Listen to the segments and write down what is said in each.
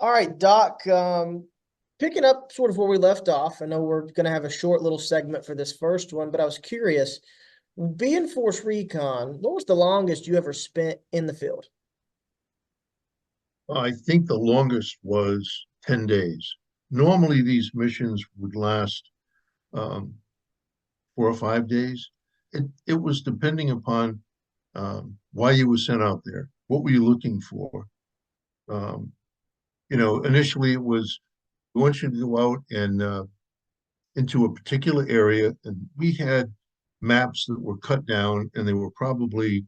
All right, Doc. Picking up sort of where we left off. I know we're going to have a short little segment for this first one, but I was curious. Being Force Recon, what was the longest you ever spent in the field? I think the longest was 10 days. Normally, these missions would last um, 4 or 5 days. It was depending upon why you were sent out there. What were you looking for? Um, initially it was we want you to go out and into a particular area, and we had maps that were cut down, and they were probably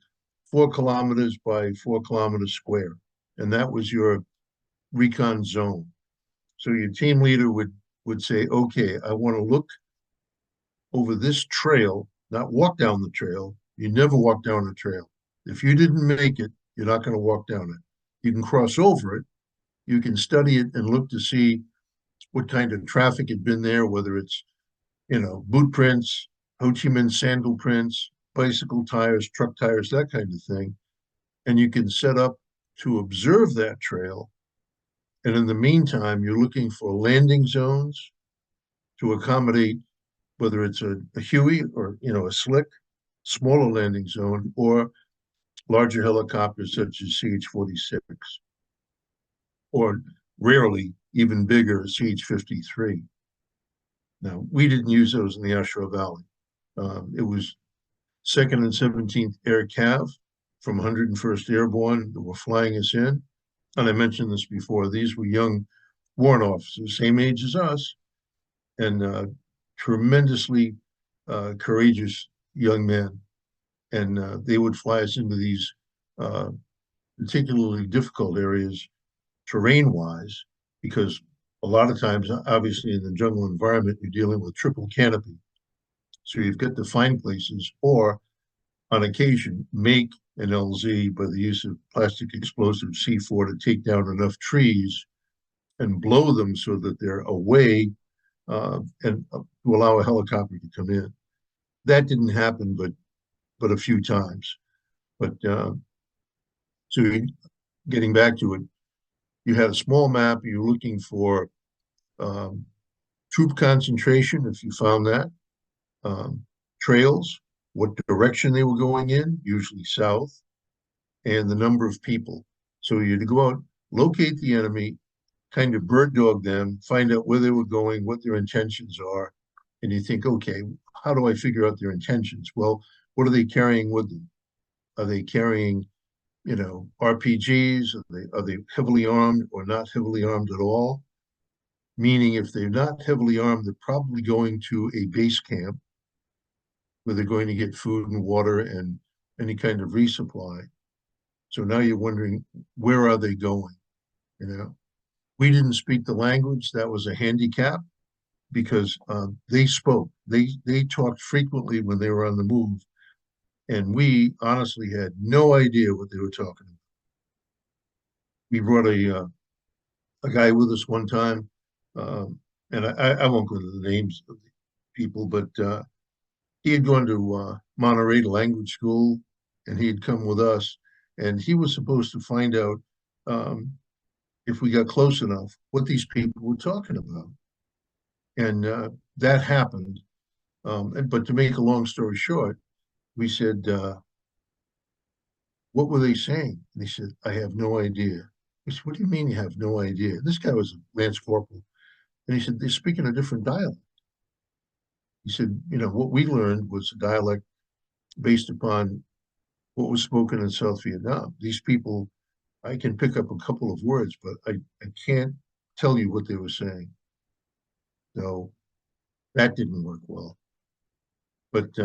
4 kilometers by 4 kilometers square, and that was your recon zone. So your team leader would say, okay, I want to look over this trail, not walk down the trail. You never walk down a trail. If you didn't make it, you're not going to walk down it. You can cross over it. You can study it and look to see what kind of traffic had been there, whether it's, boot prints, Ho Chi Minh sandal prints, bicycle tires, truck tires, that kind of thing. And you can set up to observe that trail. And in the meantime, you're looking for landing zones to accommodate whether it's a Huey or a slick, smaller landing zone or larger helicopters such as CH-46, or rarely even bigger CH-53. Now, we didn't use those in the Ashura Valley. It was 2nd and 17th Air Cav from 101st Airborne that were flying us in. And I mentioned this before. These were young warrant officers, same age as us, and tremendously courageous young men. And they would fly us into these uh, particularly difficult areas terrain wise, because a lot of times, obviously, in the jungle environment, you're dealing with triple canopy. So you've got to find places, or on occasion, make an LZ by the use of plastic explosive C4 to take down enough trees and blow them so that they're away and to allow a helicopter to come in. That didn't happen, but a few times. But so getting back to it, you had a small map. You're looking for um, troop concentration, if you found that, um, trails, what direction they were going in, usually south, and the number of people. So you had to go out, locate the enemy, kind of bird dog them, find out where they were going, what their intentions are. And you think, okay, how do I figure out their intentions? Well, what are they carrying with them? Are they carrying, RPGs? Are they heavily armed or not heavily armed at all? Meaning, if they're not heavily armed, they're probably going to a base camp where they're going to get food and water and any kind of resupply. So now you're wondering, where are they going? You know, we didn't speak the language. That was a handicap because they spoke. They talked frequently when they were on the move, and we honestly had no idea what they were talking about. We brought a guy with us one time, um, and I won't go into the names of the people, but he had gone to Monterey language school, and he had come with us, and he was supposed to find out um, if we got close enough what these people were talking about, and that happened. But to make a long story short, we said, "What were they saying?" And he said, "I have no idea." We said, "What do you mean you have no idea?" This guy was a Lance Corporal, and he said, "They're speaking a different dialect." He said, "What we learned was a dialect based upon what was spoken in South Vietnam. These people, I can pick up a couple of words, but I can't tell you what they were saying." So that didn't work well. But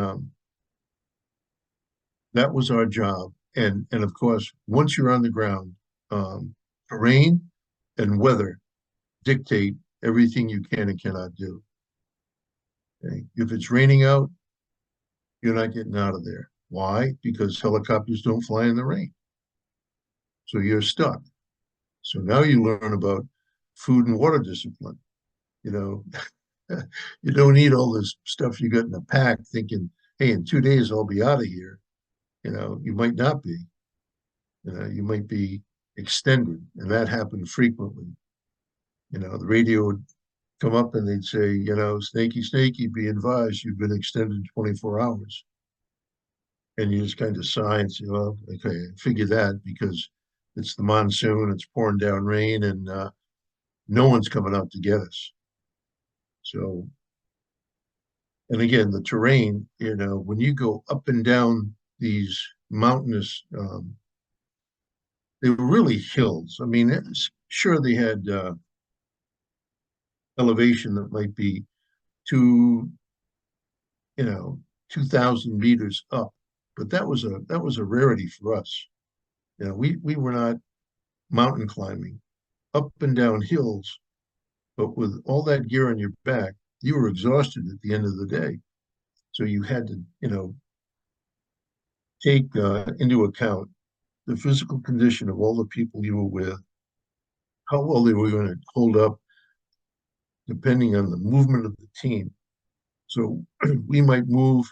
that was our job. And of course, once you're on the ground, um, terrain and weather dictate everything you can and cannot do. Okay? If it's raining out, you're not getting out of there. Why? Because helicopters don't fly in the rain. So you're stuck. So now you learn about food and water discipline. You know, you don't eat all this stuff you got in a pack thinking, hey, in 2 days I'll be out of here. You might not be. You might be extended, and that happened frequently. The radio would come up and they'd say, snaky, snaky, be advised, you've been extended 24 hours. And you just kind of sigh and say, well, okay, I figure that because it's the monsoon, it's pouring down rain, and no one's coming out to get us. So, and again, the terrain, when you go up and down these mountainous, they were really hills. I mean, sure, they had elevation that might be two, you know, 2,000 meters up, but that was a rarity for us. We were not mountain climbing up and down hills, but with all that gear on your back, you were exhausted at the end of the day. So you had to, take into account the physical condition of all the people you were with, how well they were going to hold up, depending on the movement of the team. So we might move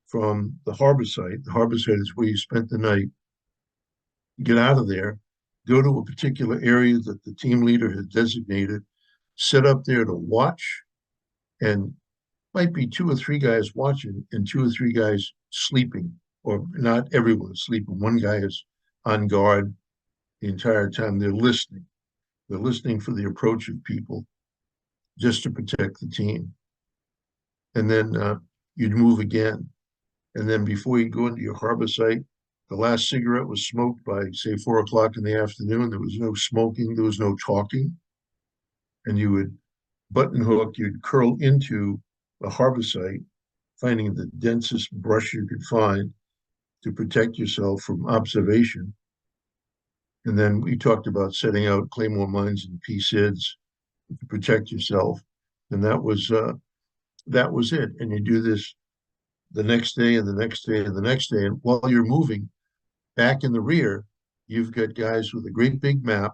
from the harbor site. The harbor site is where you spent the night. Get out of there, go to a particular area that the team leader has designated, sit up there to watch, and might be two or three guys watching and two or three guys sleeping, or not everyone is sleeping. One guy is on guard the entire time. They're listening. They're listening for the approach of people just to protect the team. And then you'd move again. And then before you go into your harbor site, the last cigarette was smoked by, say, 4 o'clock in the afternoon. There was no smoking, there was no talking. And you would button hook, you'd curl into a harbor site, finding the densest brush you could find to protect yourself from observation. And then we talked about setting out claymore mines and PSIDs to protect yourself. And that was it. And you do this the next day and the next day and the next day. And while you're moving back in the rear, you've got guys with a great big map,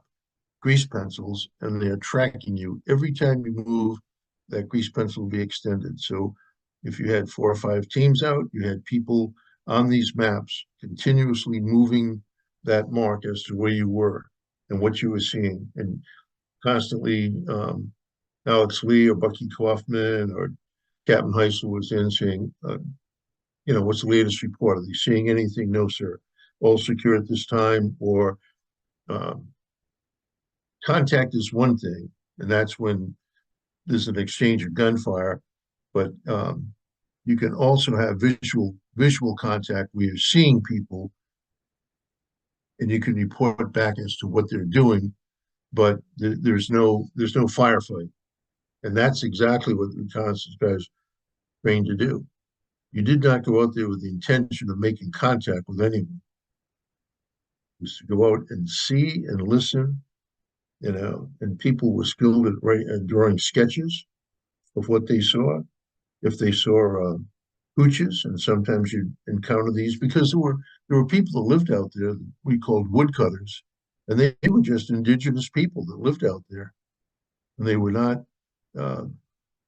grease pencils, and they're tracking you. Every time you move, that grease pencil will be extended. So if you had 4 or 5 teams out, you had people on these maps continuously moving that mark as to where you were and what you were seeing. And constantly, Alex Lee or Bucky Kaufman or Captain Heisel was in saying, what's the latest report? Are they seeing anything? No, sir. All secure at this time. Or um, contact is one thing, and that's when there's an exchange of gunfire. But you can also have visual contact where you're seeing people, and you can report back as to what they're doing. But there's no firefight, and that's exactly what the reconnaissance guys trained to do. You did not go out there with the intention of making contact with anyone. It was to go out and see and listen, and people were skilled at drawing sketches of what they saw. If they saw hooches, and sometimes you encounter these because there were people that lived out there that we called woodcutters, and they were just indigenous people that lived out there, and they were not uh,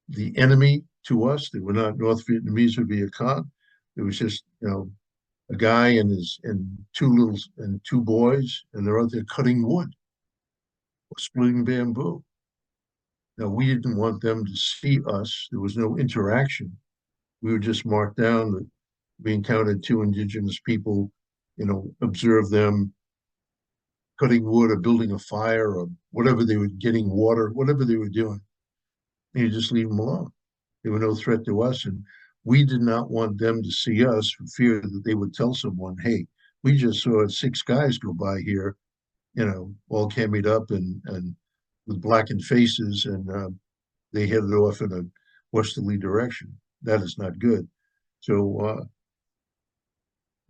the enemy to us. They were not North Vietnamese or Viet Cong. It was just a guy and two boys, and they're out there cutting wood, splitting bamboo. Now we didn't want them to see us. There was no interaction. We were just marked down that we encountered two indigenous people, observe them cutting wood or building a fire or whatever they were, getting water, whatever they were doing. And you just leave them alone. They were no threat to us. And we did not want them to see us for fear that they would tell someone, hey, we just saw 6 guys go by here, all camied up and with blackened faces, and they headed off in a westerly direction. That is not good. So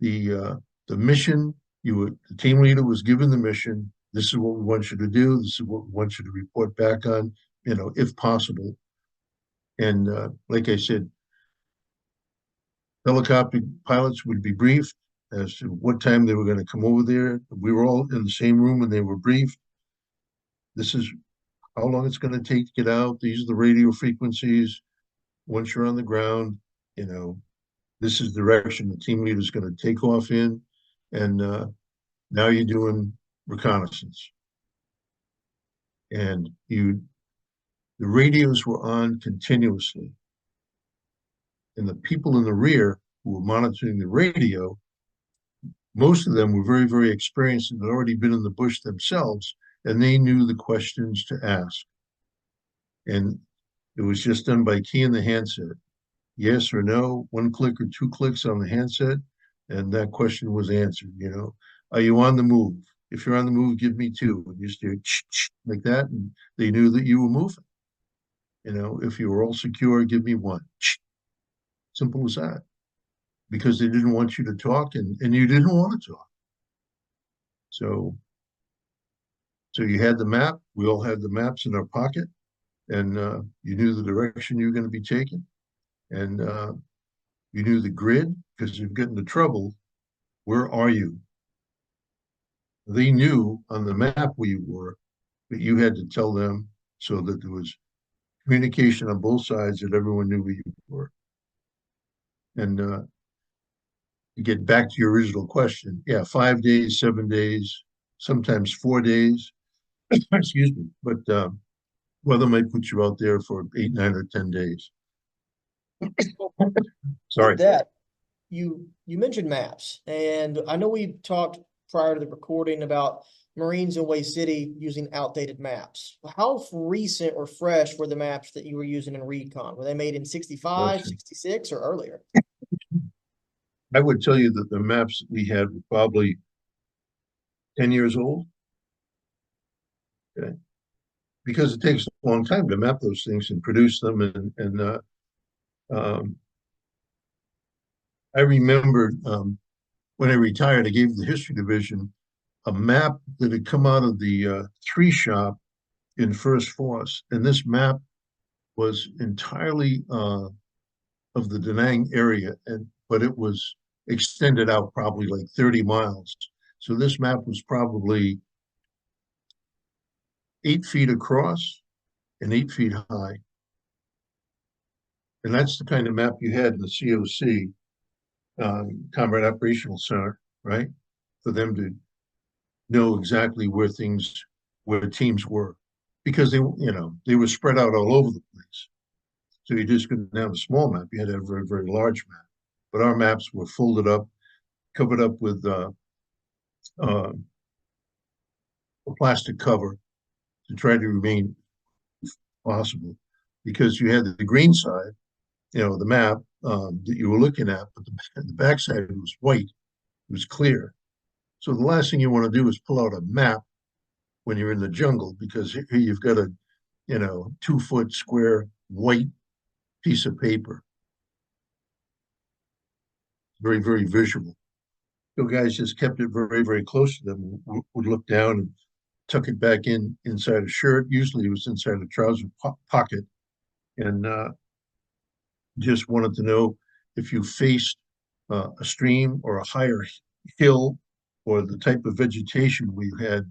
the mission, the team leader was given the mission. This is what we want you to do. This is what we want you to report back on, if possible. And like I said, helicopter pilots would be briefed as to what time they were going to come over there. We were all in the same room and they were briefed. This is how long it's going to take to get out. These are the radio frequencies. Once you're on the ground, this is the direction the team leader is going to take off in. And now you're doing reconnaissance. and the radios were on continuously. And the people in the rear who were monitoring the radio, most of them were very, very experienced and had already been in the bush themselves, and they knew the questions to ask. And it was just done by key in the handset. Yes or no, one click or two clicks on the handset, and that question was answered. Are you on the move? If you're on the move, give me two. And you just do like that, and they knew that you were moving. If you were all secure, give me one. Simple as that. Because they didn't want you to talk, and you didn't want to talk. So you had the map. We all had the maps in our pocket, and you knew the direction you were going to be taking, and you knew the grid because if you get into trouble, where are you? They knew on the map where you were, but you had to tell them so that there was communication on both sides that everyone knew where you were. And to get back to your original question, yeah, 5 days, 7 days, sometimes 4 days. Excuse me, but weather might put you out there for 8, 9, or 10 days. With Sorry. that, you mentioned maps, and I know we talked prior to the recording about Marines in Way City using outdated maps. How recent or fresh were the maps that you were using in Recon? Were they made in 65, Question. 66, or earlier? I would tell you that the maps that we had were probably 10 years old. Okay. Because it takes a long time to map those things and produce them. And um, I remember when I retired, I gave the history division a map that had come out of the 3 shop in First Force. And this map was entirely of the Da Nang area, but it was extended out probably like 30 miles. So this map was probably 8 feet across and 8 feet high. And that's the kind of map you had in the COC, Combat Operational Center, right? For them to know exactly where teams were, because they were spread out all over the place. So you just couldn't have a small map; you had to have a very, very large map. But our maps were folded up, covered up with a plastic cover to try to remain possible, because you had the green side, the map that you were looking at, but the backside was white, it was clear. So the last thing you want to do is pull out a map when you're in the jungle, because here you've got a 2 foot square white piece of paper, very, very visual. So guys just kept it very, very close to them, would look down and tuck it back inside a shirt. Usually it was inside a trouser pocket, and just wanted to know if you faced a stream or a higher hill, or the type of vegetation we had,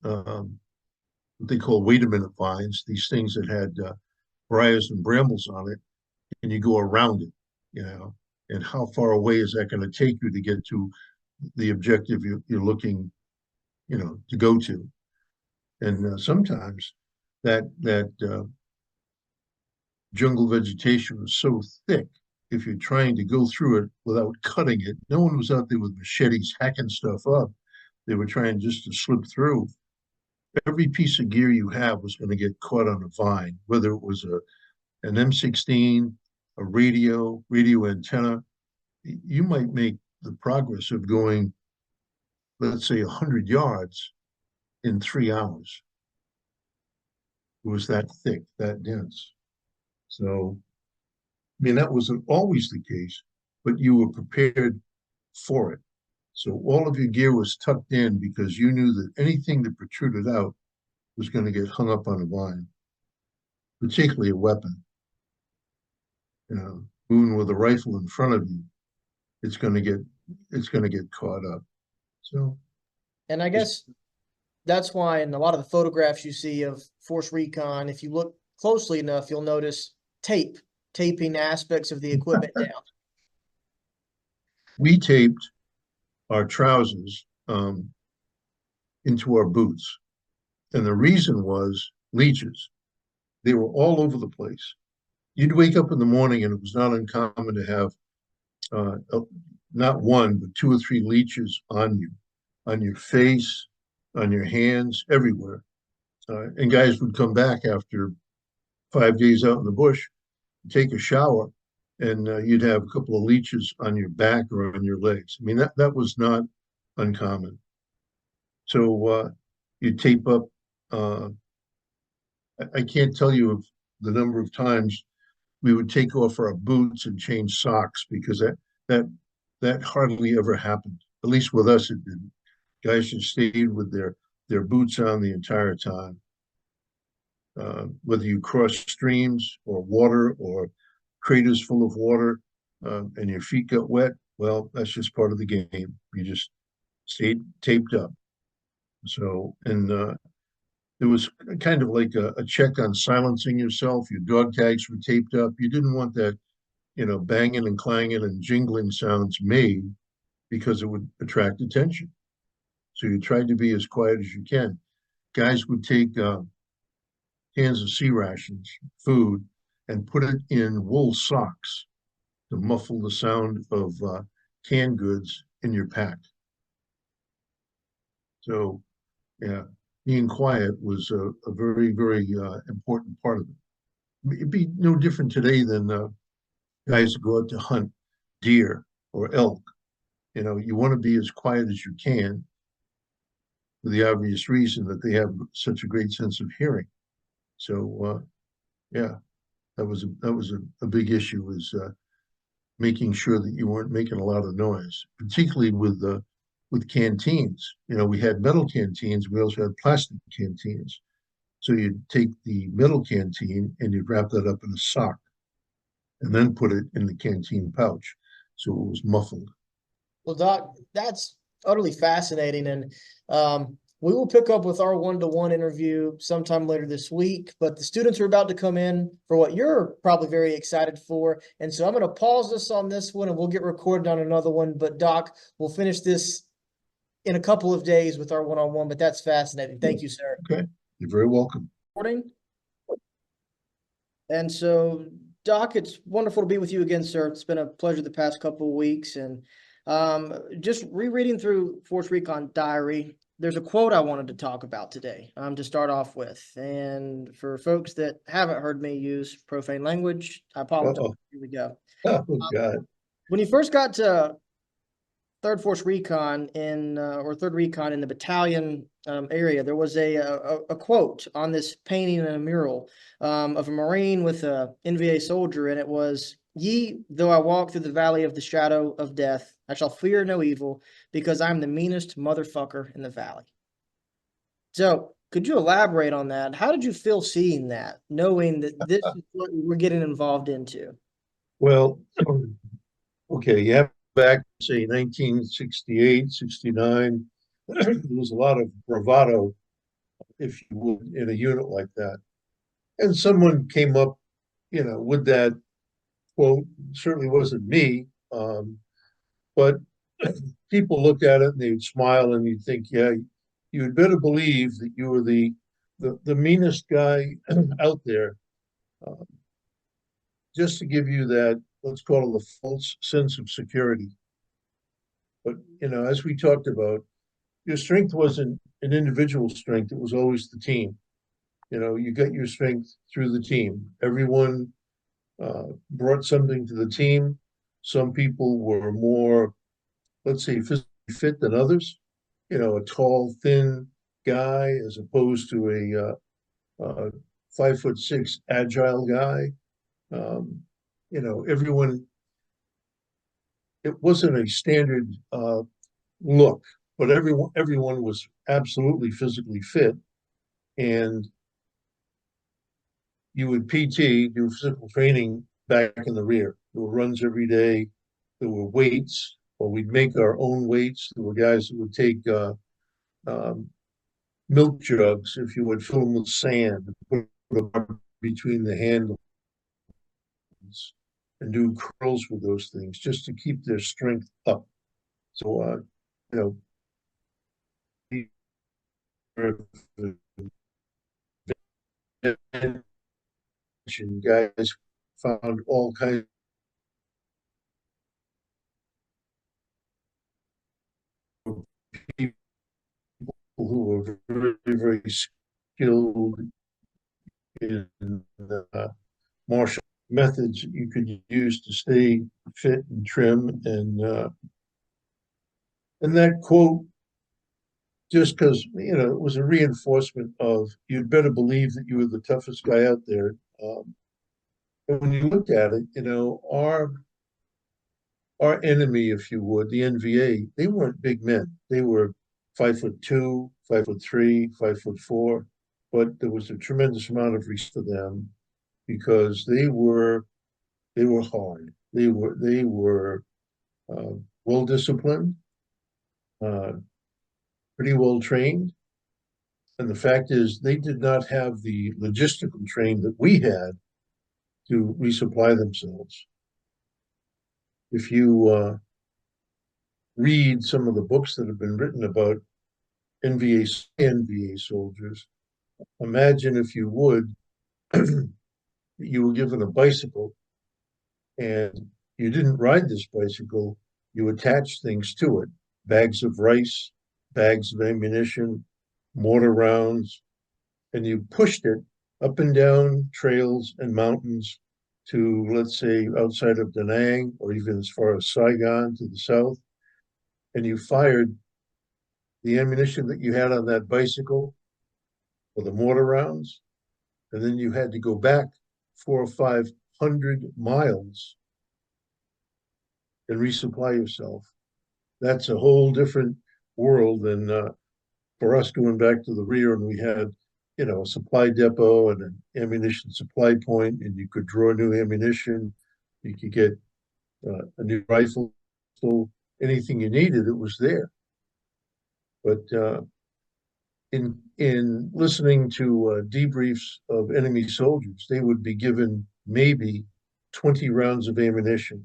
what they call wait a minute vines, these things that had briars and brambles on it, and you go around it, and how far away is that going to take you to get to the objective you're looking, to go to. And sometimes that jungle vegetation was so thick, if you're trying to go through it without cutting it, no one was out there with machetes hacking stuff up. They were trying just to slip through. Every piece of gear you have was going to get caught on a vine, whether it was an M16, a radio antenna. You might make the progress of going, let's say, 100 yards in 3 hours. It was that thick, that dense. So, I mean, that wasn't always the case, but you were prepared for it. So all of your gear was tucked in because you knew that anything that protruded out was going to get hung up on a vine, particularly a weapon. Moving with a rifle in front of you, it's going to get caught up. So, And I guess that's why in a lot of the photographs you see of Force Recon, if you look closely enough, you'll notice taping aspects of the equipment down. we taped our trousers into our boots, And the reason was leeches. They were all over the place. You'd wake up in the morning and it was not uncommon to have not one, but two or three leeches on your face, on your hands, everywhere. And guys would come back after 5 days out in the bush, take a shower, and you'd have a couple of leeches on your back or on your legs. I mean, that was not uncommon. So you tape up. Uh, I can't tell you of the number of times we would take off our boots and change socks because that that hardly ever happened. At least with us, it didn't. Guys just stayed with their boots on the entire time. Whether you cross streams or water or craters full of water and your feet got wet, well, that's just part of the game. You just stayed taped up. So, and it was kind of like a check on silencing yourself. Your dog tags were taped up. You didn't want that, banging and clanging and jingling sounds made because it would attract attention. So you tried to be as quiet as you can. Guys would take cans of sea rations, food, and put it in wool socks to muffle the sound of canned goods in your pack. So, yeah, being quiet was a very, very important part of it. It'd be no different today than guys that go out to hunt deer or elk. You want to be as quiet as you can for the obvious reason that they have such a great sense of hearing. So, yeah, that was a big issue is making sure that you weren't making a lot of noise, particularly with canteens. We had metal canteens. We also had plastic canteens. So you'd take the metal canteen and you'd wrap that up in a sock and then put it in the canteen pouch. So it was muffled. Well, Doc, that's utterly fascinating. And we will pick up with our one-to-one interview sometime later this week. But the students are about to come in for what you're probably very excited for. And so I'm going to pause this on this one and we'll get recorded on another one. But Doc, we'll finish this in a couple of days with our one-on-one. But that's fascinating. Thank you, sir. Okay. You're very welcome. Recording. And so, Doc, it's wonderful to be with you again, sir. It's been a pleasure the past couple of weeks. And just rereading through Force Recon Diary, there's a quote I wanted to talk about today to start off with. And for folks that haven't heard me use profane language, I apologize. Uh-oh. Here we go. Oh, God. When you first got to Third Force Recon or Third Recon in the battalion area, there was a quote on this painting in a mural of a Marine with a NVA soldier, and it was, "Ye, though I walk through the valley of the shadow of death, I shall fear no evil, because I'm the meanest motherfucker in the valley." So, could you elaborate on that? How did you feel seeing that, knowing that this is what we're getting involved into? Well, okay, you have back, say, 1968, 69, there was a lot of bravado, if you would, in a unit like that. And someone came up, with that quote. Certainly wasn't me, but people looked at it and they'd smile and you'd think, yeah, you had better believe that you were the meanest guy out there, uh, just to give you that, let's call it a false sense of security. But as we talked about, your strength wasn't an individual strength; it was always the team. You got your strength through the team. Everyone brought something to the team. Some people were more, let's say, physically fit than others. A tall, thin guy as opposed to a 5'6" agile guy. Um, everyone. It wasn't a standard look, but everyone was absolutely physically fit, and you would PT, do physical training back in the rear. There were runs every day. There were weights, or we'd make our own weights. There were guys that would take um, milk jugs, if you would, fill them with sand, and put them between the handles, and do curls with those things just to keep their strength up. So, you know, guys found all kinds of people who were very, very skilled in martial methods you could use to stay fit and trim. And that quote, just because it was a reinforcement of you'd better believe that you were the toughest guy out there. And when you look at it, our enemy, if you would, the NVA, they weren't big men. They were 5'2", 5'3", 5'4", but there was a tremendous amount of respect for them because they were hard. They were well disciplined, uh, pretty well trained. And the fact is, they did not have the logistical train that we had to resupply themselves. If you read some of the books that have been written about NVA soldiers, imagine if you would, you were given a bicycle and you didn't ride this bicycle, you attached things to it, bags of rice, bags of ammunition, mortar rounds, and you pushed it up and down trails and mountains to, let's say, outside of Da Nang or even as far as Saigon to the south, and you fired the ammunition that you had on that bicycle or the mortar rounds, and then you had to go back 400 or 500 miles and resupply yourself. That's a whole different world than for us going back to the rear, and we had a supply depot and an ammunition supply point, and you could draw new ammunition. You could get a new rifle. So anything you needed, it was there. But in listening to debriefs of enemy soldiers, they would be given maybe 20 rounds of ammunition,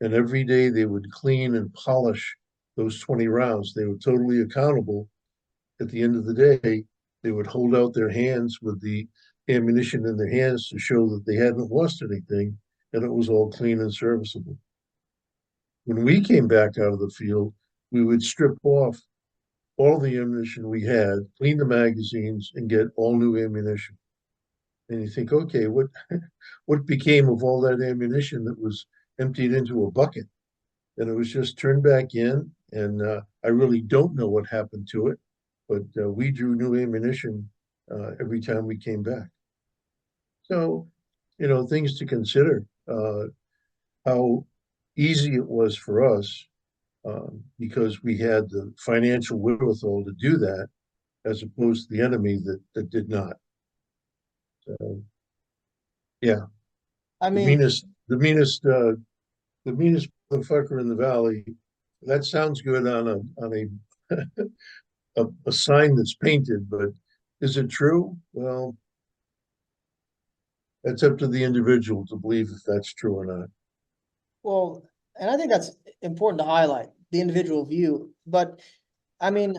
and every day they would clean and polish those 20 rounds. They were totally accountable. At the end of the day, they would hold out their hands with the ammunition in their hands to show that they hadn't lost anything and it was all clean and serviceable. When we came back out of the field, we would strip off all the ammunition we had, clean the magazines, and get all new ammunition. And you think, okay, what became of all that ammunition that was emptied into a bucket? And it was just turned back in. And I really don't know what happened to it, but we drew new ammunition every time we came back. So, things to consider. How easy it was for us because we had the financial wherewithal to do that, as opposed to the enemy that did not. So, yeah, I the mean, meanest, the meanest, the meanest motherfucker in the valley. That sounds good on a sign that's painted, but is it true? Well, that's up to the individual to believe if that's true or not. well, and I think that's important to highlight the individual view. But I mean,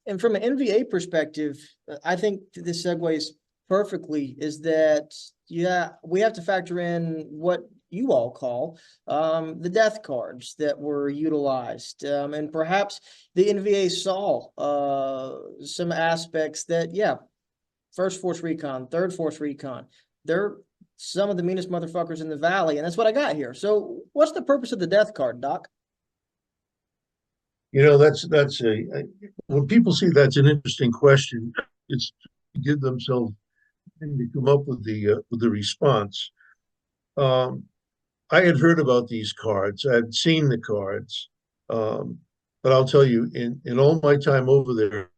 and from an NVA perspective, I think this segues perfectly is that, yeah, we have to factor in what you all call the death cards that were utilized. And perhaps the NVA saw some aspects that, yeah, First Force Recon, Third Force Recon, they're some of the meanest motherfuckers in the valley. And that's what I got here. So what's the purpose of the death card, Doc? That's when people see that's an interesting question. It's to give themselves to come up with the response. Um, I had heard about these cards. I'd seen the cards, um, but I'll tell you, in all my time over there,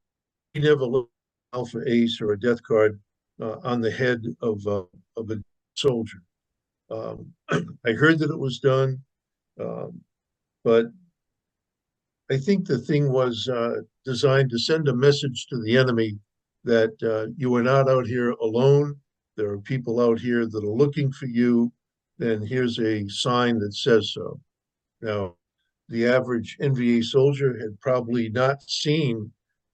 we never looked at Alpha Ace or a death card on the head of a soldier. I heard that it was done, um, but I think the thing was designed to send a message to the enemy that you are not out here alone. There are people out here that are looking for you, and here's a sign that says so. Now, the average NVA soldier had probably not seen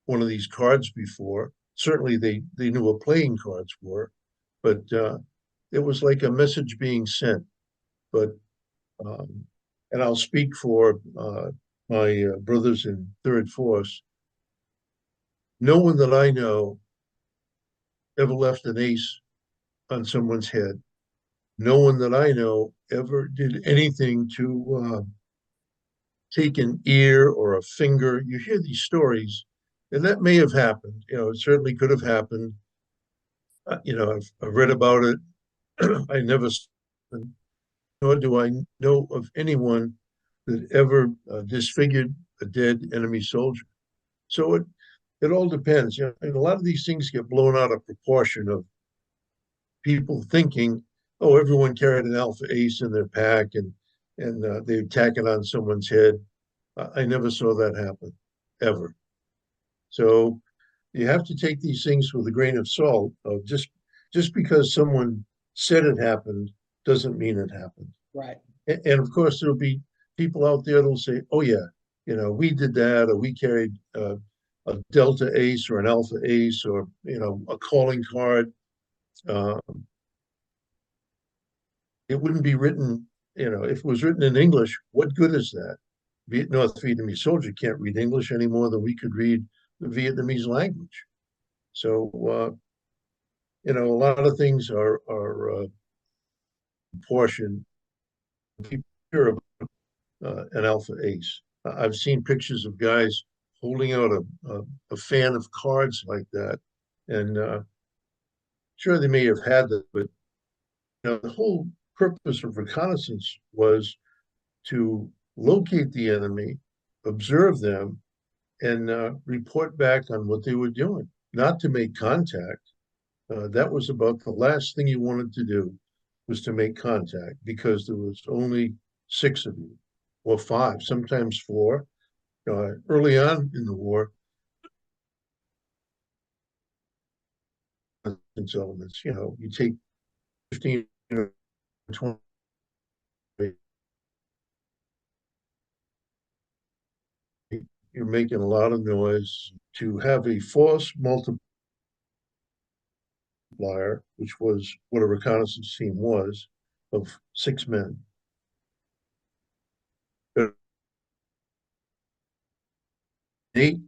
one of these cards before, certainly they knew what playing cards were, but it was like a message being sent. But um, and I'll speak for my brothers in Third Force. No one that I know ever left an ace on someone's head. No one that I know ever did anything to take an ear or a finger. You hear these stories, and that may have happened. It certainly could have happened. I've read about it. I never, nor do I know of anyone that ever disfigured a dead enemy soldier. So it all depends. And a lot of these things get blown out of proportion of people thinking, oh, everyone carried an alpha ace in their pack and they tack it on someone's head. I never saw that happen ever. So you have to take these things with a grain of salt. Of just because someone said it happened doesn't mean it happened. Right. And of course, there'll be people out there that'll say, "Oh yeah, we did that, or we carried a Delta Ace or an Alpha Ace, or a calling card." Uh, it wouldn't be written, if it was written in English. What good is that? North Vietnamese soldier can't read English any more than we could read the Vietnamese language. So a lot of things are proportion. People hear about an alpha ace. I've seen pictures of guys holding out a fan of cards like that, and sure they may have had that, but the whole purpose of reconnaissance was to locate the enemy, observe them, and report back on what they were doing, not to make contact. That was about the last thing you wanted to do, was to make contact, because there was only six of you, or five, sometimes four. Early on in the war, elements, you take 15 or 20, you're making a lot of noise. To have a force multiplier, which was what a reconnaissance team was, of 6 men. Eight,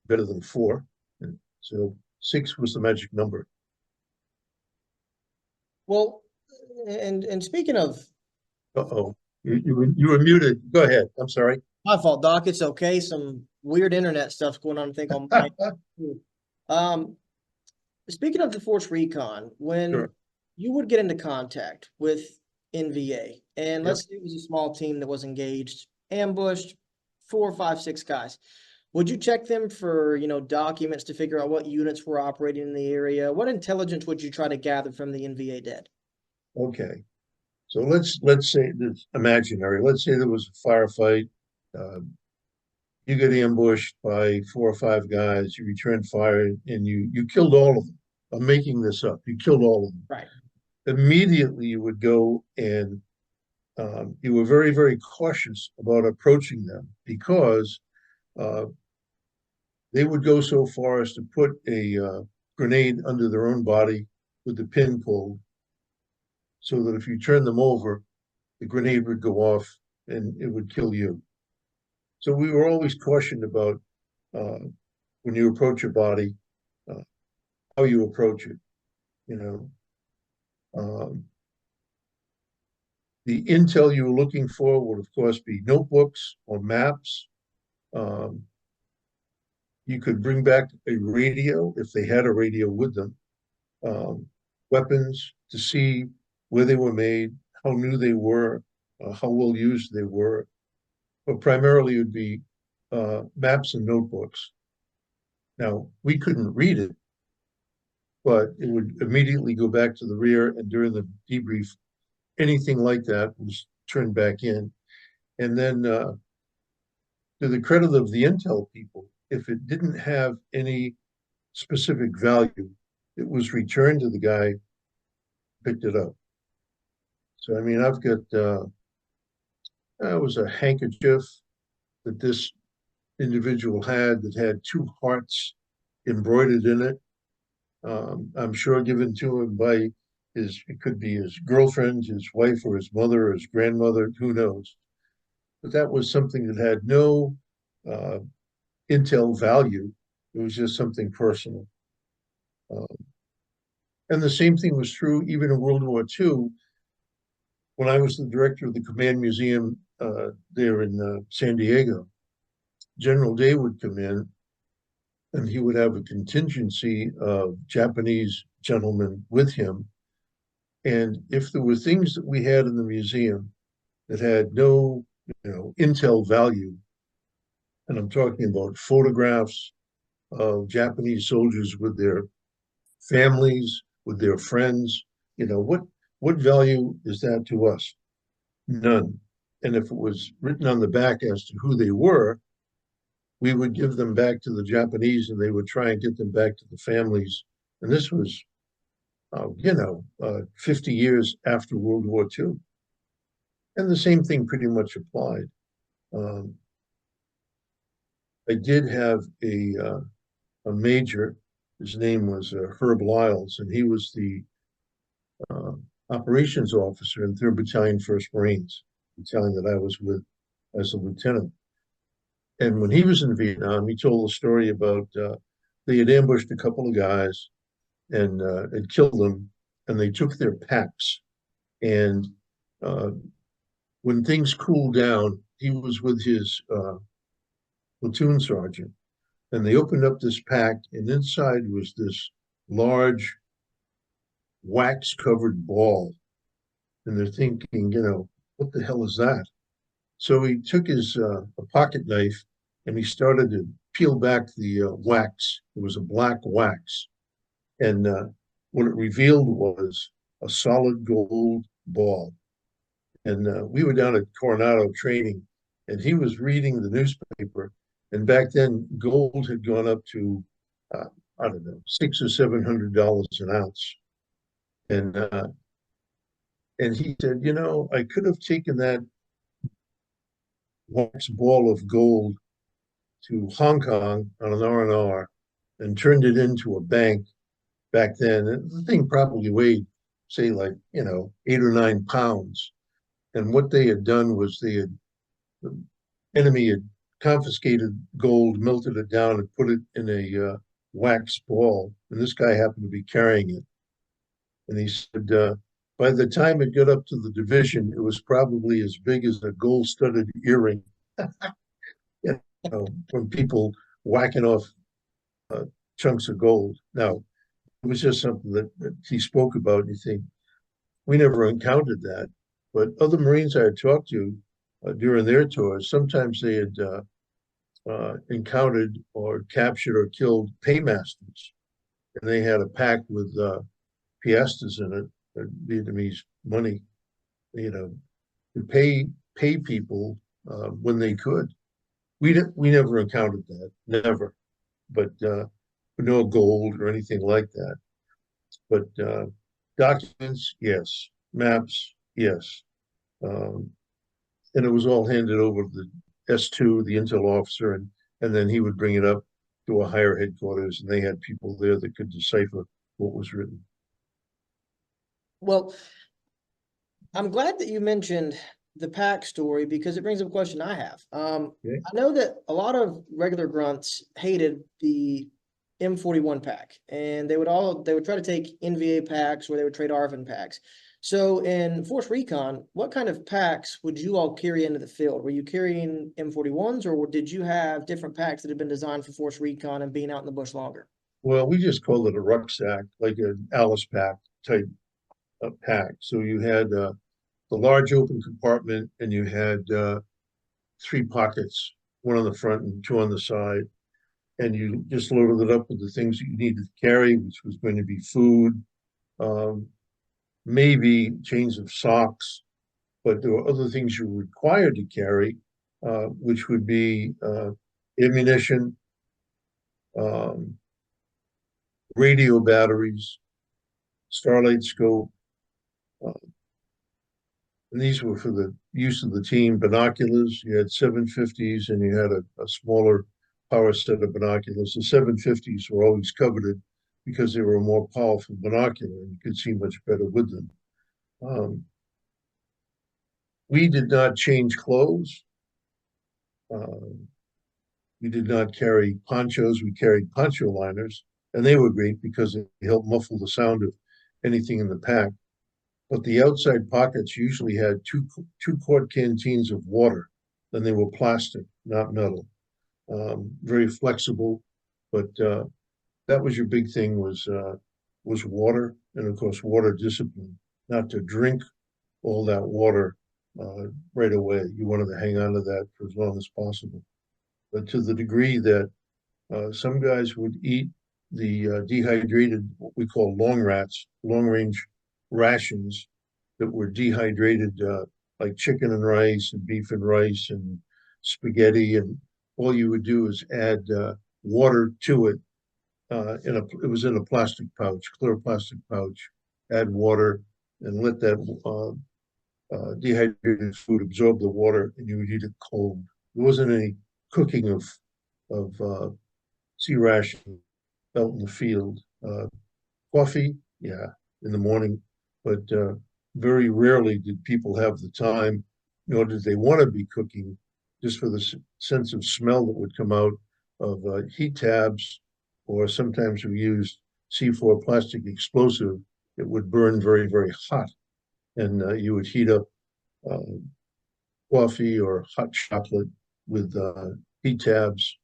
better than four. And so six was the magic number. Well, and speaking of, Uh-oh, you were muted. Go ahead. I'm sorry. my fault, Doc. It's okay. Some weird internet stuff's going on, I think, on my. Um, Speaking of the Force Recon, when Sure. you would get into contact with NVA, and Yep. let's say it was a small team that was engaged, ambushed, 4, 5, 6 guys, would you check them for, documents to figure out what units were operating in the area? What intelligence would you try to gather from the NVA dead? Okay. So let's say this imaginary. Let's say there was a firefight. Uh, you get ambushed by 4 or 5 guys. You return fire, and you killed all of them. I'm making this up. You killed all of them. Right. Immediately, you would go and you were very, very cautious about approaching them, because uh, they would go so far as to put a grenade under their own body with the pin pulled, so that if you turn them over, the grenade would go off and it would kill you. So we were always cautioned about uh, when you approach a body, uh, how you approach it. You know, um, the intel you were looking for would, of course, be notebooks or maps. Um, you could bring back a radio if they had a radio with them, um, weapons to see where they were made, how new they were, how well used they were. But primarily it would be maps and notebooks. Now, we couldn't read it, but it would immediately go back to the rear, and during the debrief, anything like that was turned back in. And then, to the credit of the intel people, if it didn't have any specific value, it was returned to the guy who picked it up. So, I mean, I've got, it was a handkerchief that this individual had that had two hearts embroidered in it. I'm sure given to him by it could be his girlfriend, his wife, or his mother, or his grandmother, who knows. But that was something that had no uh, intel value. It was just something personal. Uh, and the same thing was true even in World War II. When I was the director of the Command Museum there in San Diego, General Day would come in and he would have a contingency of Japanese gentlemen with him. And if there were things that we had in the museum that had no, intel value, and I'm talking about photographs of Japanese soldiers with their families, with their friends, what value is that to us? None. And if it was written on the back as to who they were, we would give them back to the Japanese and they would try and get them back to the families. And this was, 50 years after World War II. And the same thing pretty much applied. Um, I did have a major. His name was Herb Lyles, and he was the uh, operations officer in 3rd Battalion, 1st Marines, battalion that I was with as a lieutenant. And when he was in Vietnam, he told a story about they had ambushed a couple of guys and had killed them, and they took their packs. And uh, when things cooled down, he was with his platoon sergeant, and they opened up this pack, and inside was this large wax covered ball. And they're thinking, what the hell is that? So he took his a pocket knife and he started to peel back the wax. It was a black wax. And what it revealed was a solid gold ball. And we were down at Coronado training, and he was reading the newspaper. And back then, gold had gone up to, uh, I don't know, $600 or $700 an ounce. And he said, I could have taken that wax ball of gold to Hong Kong on an R&R and turned it into a bank back then. And the thing probably weighed, say, like, 8 or 9 pounds. And what they had done was the enemy had confiscated gold, melted it down, and put it in a wax ball. And this guy happened to be carrying it. And he said, by the time it got up to the division, it was probably as big as a gold studded earring. From people whacking off uh, chunks of gold. Now, it was just something that he spoke about, and you think, we never encountered that. But other Marines I had talked to during their tours, sometimes they had encountered or captured or killed paymasters. And they had a pack with piastres in it, Vietnamese money, to pay people when they could. We never encountered that, never. But no gold or anything like that. But documents, yes. Maps, yes. Um, and it was all handed over to the S2, the intel officer, and then he would bring it up to a higher headquarters, and they had people there that could decipher what was written. Well, I'm glad that you mentioned the pack story because it brings up a question I have. Okay. I know that a lot of regular grunts hated the M41 pack, and they would try to take NVA packs or they would trade ARVN packs. So in Force Recon, what kind of packs would you all carry into the field? Were you carrying M41s, or did you have different packs that had been designed for Force Recon and being out in the bush longer? Well, we just called it a rucksack, like an Alice pack type of pack. So you had the large open compartment, and you had 3 pockets, one on the front and 2 on the side. And you just loaded it up with the things that you needed to carry, which was going to be food, um, maybe chains of socks, but there were other things you were required to carry, which would be ammunition, um, radio batteries, starlight scope, uh, and these were for the use of the team. Binoculars, you had 750s and you had a smaller power set of binoculars. The 750s were always coveted because they were a more powerful binocular and you could see much better with them. Um, we did not change clothes. Uh, we did not carry ponchos. We carried poncho liners, and they were great because they helped muffle the sound of anything in the pack. But the outside pockets usually had two quart canteens of water. Then they were plastic, not metal. Very flexible, but that was your big thing was water, and of course water discipline. Not to drink all that water right away. You wanted to hang on to that for as long as possible. But to the degree that some guys would eat the dehydrated, what we call long rats, long range rations that were dehydrated, like chicken and rice and beef and rice and spaghetti. And all you would do is add water to it. It was in a plastic pouch, clear plastic pouch. Add water and let that dehydrated food absorb the water, and you would eat it cold. There wasn't any cooking of sea ration out in the field. Coffee, yeah, in the morning, but very rarely did people have the time, nor did they want to be cooking, just for the sense of smell that would come out of heat tabs, or sometimes we used C4 plastic explosive. It would burn very, very hot, and you would heat up uh, coffee or hot chocolate with heat tabs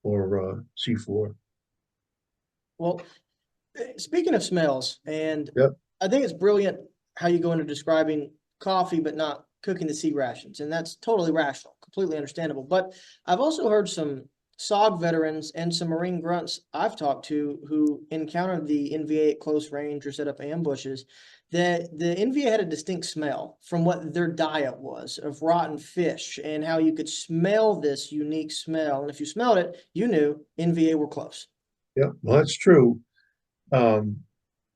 or C4. Well, speaking of smells, and Yep. I think it's brilliant how you go into describing coffee, but not cooking the sea rations. And that's totally rational, completely understandable. But I've also heard some SOG veterans and some Marine grunts I've talked to who encountered the NVA at close range or set up ambushes, that the NVA had a distinct smell from what their diet was of rotten fish and how you could smell this unique smell. And if you smelled it, you knew NVA were close. Yeah, well, that's true. Um,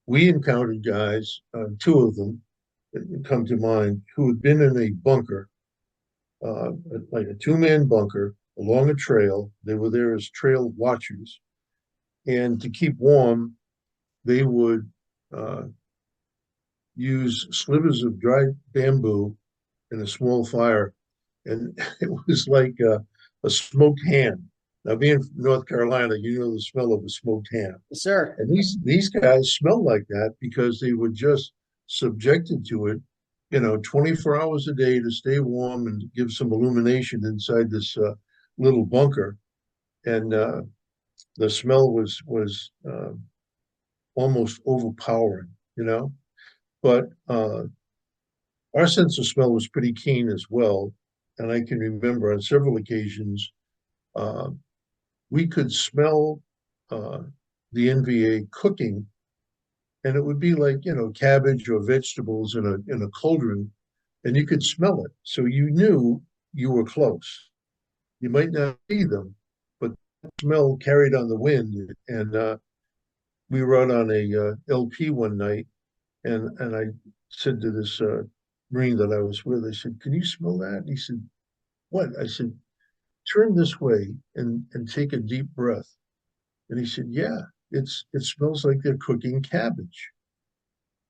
we encountered guys, two of them that come to mind, who had been in a bunker, like a two-man bunker along a trail. They were there as trail watchers. And to keep warm, they would uh, use slivers of dried bamboo in a small fire. And it was like a smoked ham. Now, being from North Carolina, you know the smell of a smoked ham. Yes, sir. And these guys smell like that because they were just subjected to it, 24 hours a day to stay warm and give some illumination inside this little bunker. And the smell was almost overpowering. But our sense of smell was pretty keen as well. And I can remember on several occasions uh, we could smell uh, the NVA cooking, and it would be like cabbage or vegetables in a cauldron, and you could smell it, so you knew you were close. You might not see them, but the smell carried on the wind. And we were out on a LP one night, and I said to this Marine that I was with, I said, "Can you smell that?" And he said, "What?" I said, "Turn this way and take a deep breath." And he said, "Yeah, it smells like they're cooking cabbage."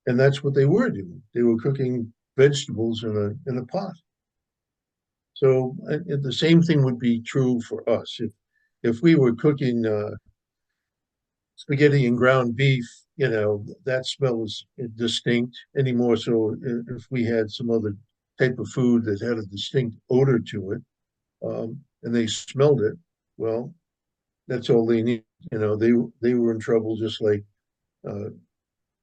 And that's what they were doing. They were cooking vegetables in a pot. So the same thing would be true for us. If we were cooking spaghetti and ground beef, that smell is distinct anymore. So if we had some other type of food that had a distinct odor to it, and they smelled it, well, that's all they need. They were in trouble just like uh,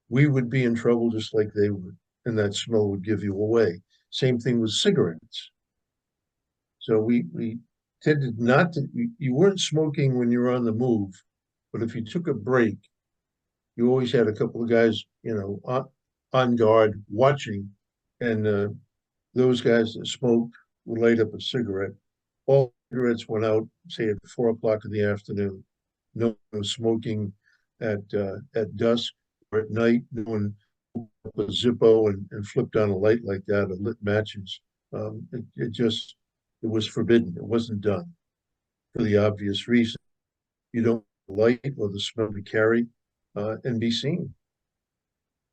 we would be in trouble just like they would, and that smell would give you away. Same thing with cigarettes. So we tended not to. You weren't smoking when you were on the move, but if you took a break, you always had a couple of guys, on guard watching, and those guys that smoked would light up a cigarette. All cigarettes went out, say at 4 o'clock in the afternoon. No smoking at dusk or at night. No one up a Zippo and flipped on a light like that or lit matches. It was forbidden. It wasn't done for the obvious reason. You don't like the light or the smell to carry. and be seen.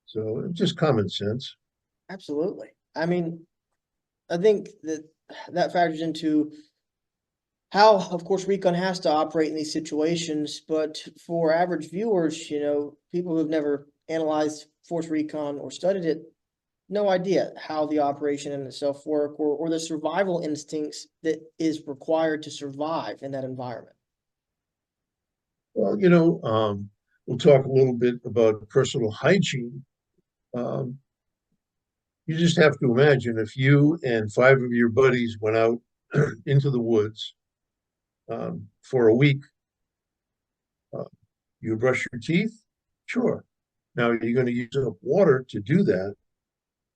So just common sense. Absolutely. I mean, I think that that factors into how, of course, Recon has to operate in these situations. But for average viewers, people who've never analyzed Force Recon or studied it, no idea how the operation in itself work, or the survival instincts that is required to survive in that environment. Well, we'll talk a little bit about personal hygiene. Um, you just have to imagine if you and five of your buddies went out into the woods for a week, uh, you brush your teeth? Sure. Now you're going to use up water to do that,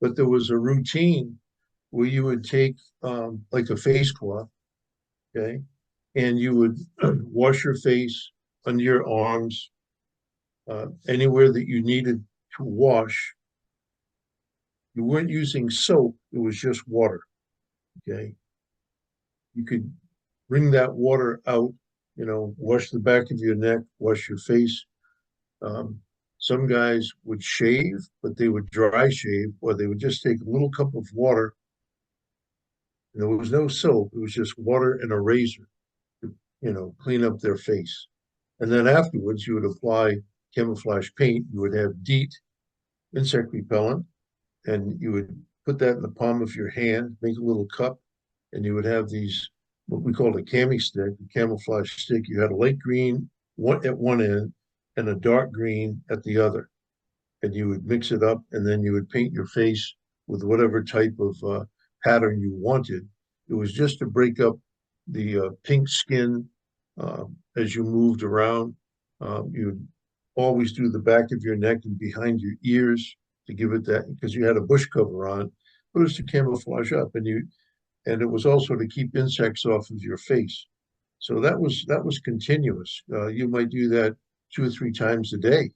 but there was a routine where you would take like a face cloth, okay, and you would wash your face under your arms, anywhere that you needed to wash. You weren't using soap, it was just water, okay? You could bring that water out, wash the back of your neck, wash your face. Um, some guys would shave, but they would dry shave, or they would just take a little cup of water. And there was no soap, it was just water and a razor to, clean up their face. And then afterwards, you would apply camouflage paint. You would have DEET, insect repellent, and you would put that in the palm of your hand, make a little cup, and you would have these, what we call a cami stick, a camouflage stick. You had a light green at one end and a dark green at the other. And you would mix it up, and then you would paint your face with whatever type of pattern you wanted. It was just to break up the pink skin as you moved around. You'd always do the back of your neck and behind your ears to give it that, because you had a bush cover on, but it was to camouflage up, and it was also to keep insects off of your face. So that was continuous. You might do that 2 or 3 times a day.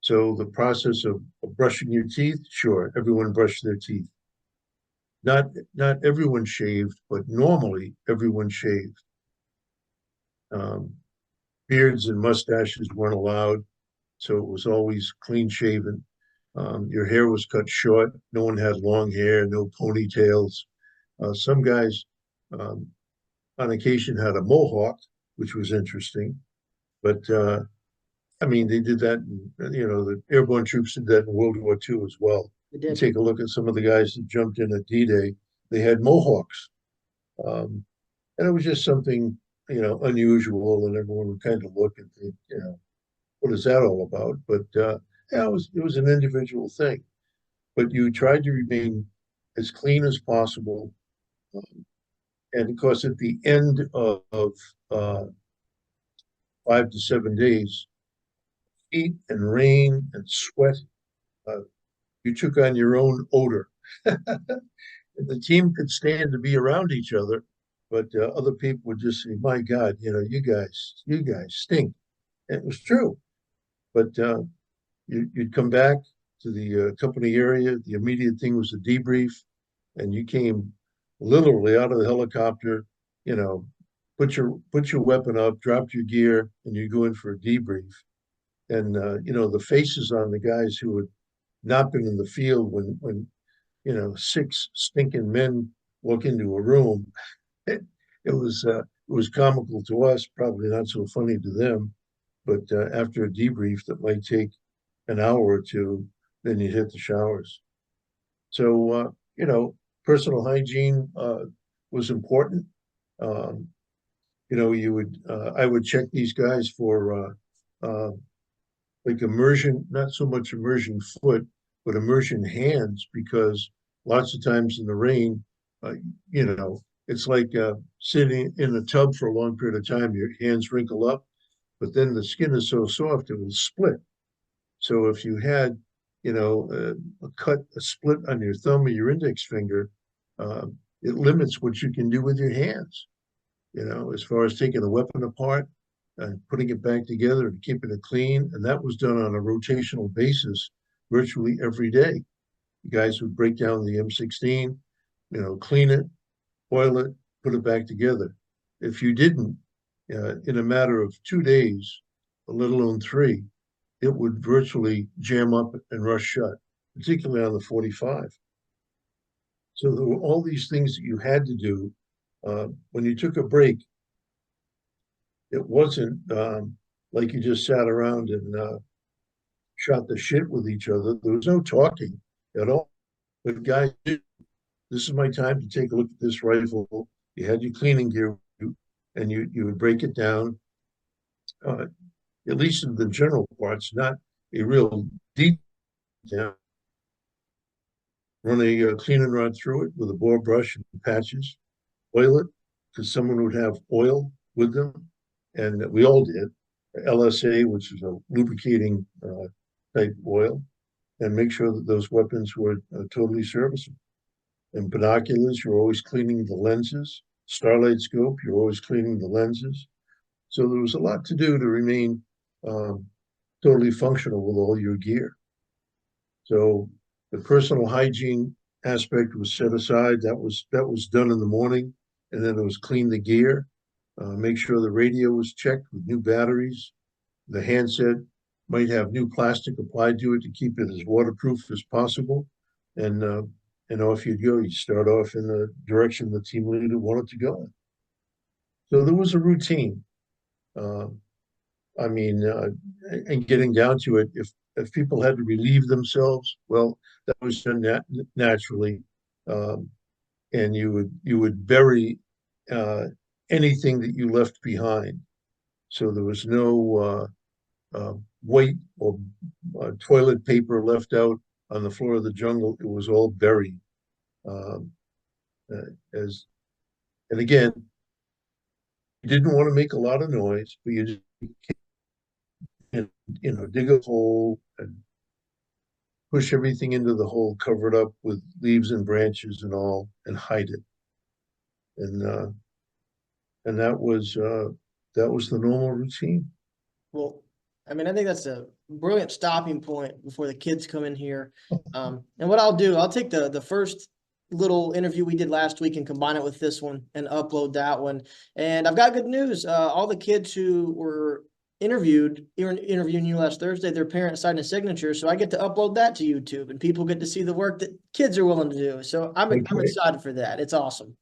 So the process of brushing your teeth, sure, everyone brushed their teeth. Not everyone shaved, but normally everyone shaved. Um, Beards and mustaches weren't allowed, so it was always clean shaven. Your hair was cut short. No one had long hair, no ponytails. Some guys, um, on occasion, had a mohawk, which was interesting. But I mean, they did that. The airborne troops did that in World War II as well. It You did. take a look at some of the guys that jumped in at D-Day. They had mohawks, um, and it was just something unusual, and everyone would kind of look and think, what is that all about? But yeah, it was an individual thing. But you tried to remain as clean as possible, and of course, at the end of 5 to 7 days, heat and rain and sweat, uh, you took on your own odor. The team could stand to be around each other, but other people would just say, "My God, you guys stink." And it was true, but you'd come back to the company area. The immediate thing was a debrief, and you came literally out of the helicopter. You know, put your weapon up, dropped your gear, and you go in for a debrief. And the faces on the guys who had not been in the field when 6 stinking men walk into a room. It was comical to us, probably not so funny to them. But after a debrief that might take an hour or two, then you hit the showers. So personal hygiene was important. Um, I would check these guys for like immersion, not so much immersion foot, but immersion hands, because lots of times in the rain, uh, it's like sitting in a tub for a long period of time. Your hands wrinkle up, but then the skin is so soft it will split. So if you had, a split on your thumb or your index finger, it limits what you can do with your hands. As far as taking a weapon apart and putting it back together and keeping it clean. And that was done on a rotational basis virtually every day. The guys would break down the M16, clean it, oil it, put it back together. If you didn't, in a matter of 2 days, let alone 3, it would virtually jam up and rush shut, particularly on the 45. So there were all these things that you had to do. When you took a break, it wasn't like you just sat around and shot the shit with each other. There was no talking at all. But guys, this is my time to take a look at this rifle. You had your cleaning gear, and you would break it down, uh, at least in the general parts, not a real deep down. Run a cleaning rod through it with a bore brush and patches. Oil it because someone would have oil with them, and we all did. LSA, which is a lubricating type oil, and make sure that those weapons were totally serviceable. And binoculars, you're always cleaning the lenses. Starlight scope, you're always cleaning the lenses. So there was a lot to do to remain um, totally functional with all your gear. So the personal hygiene aspect was set aside. That was done in the morning, and then it was clean the gear, make sure the radio was checked with new batteries. The handset might have new plastic applied to it to keep it as waterproof as possible, and off you'd go. You start off in the direction the team leader wanted to go in. So there was a routine. Uh, I mean, and getting down to it, if people had to relieve themselves, well, that was done naturally, um, and you would bury anything that you left behind. So there was no white or toilet paper left out on the floor of the jungle. It was all buried. Um, as and again, you didn't want to make a lot of noise, but you just dig a hole and push everything into the hole, cover it up with leaves and branches and all, and hide it. And that was the normal routine. Well, I mean, I think that's a brilliant stopping point before the kids come in here. And what I'll do, I'll take the first little interview we did last week and combine it with this one and upload that one. And I've got good news. All the kids who were interviewing you last Thursday, their parents signed a signature, so I get to upload that to YouTube, and people get to see the work that kids are willing to do. So I'm Okay. excited for that. It's awesome.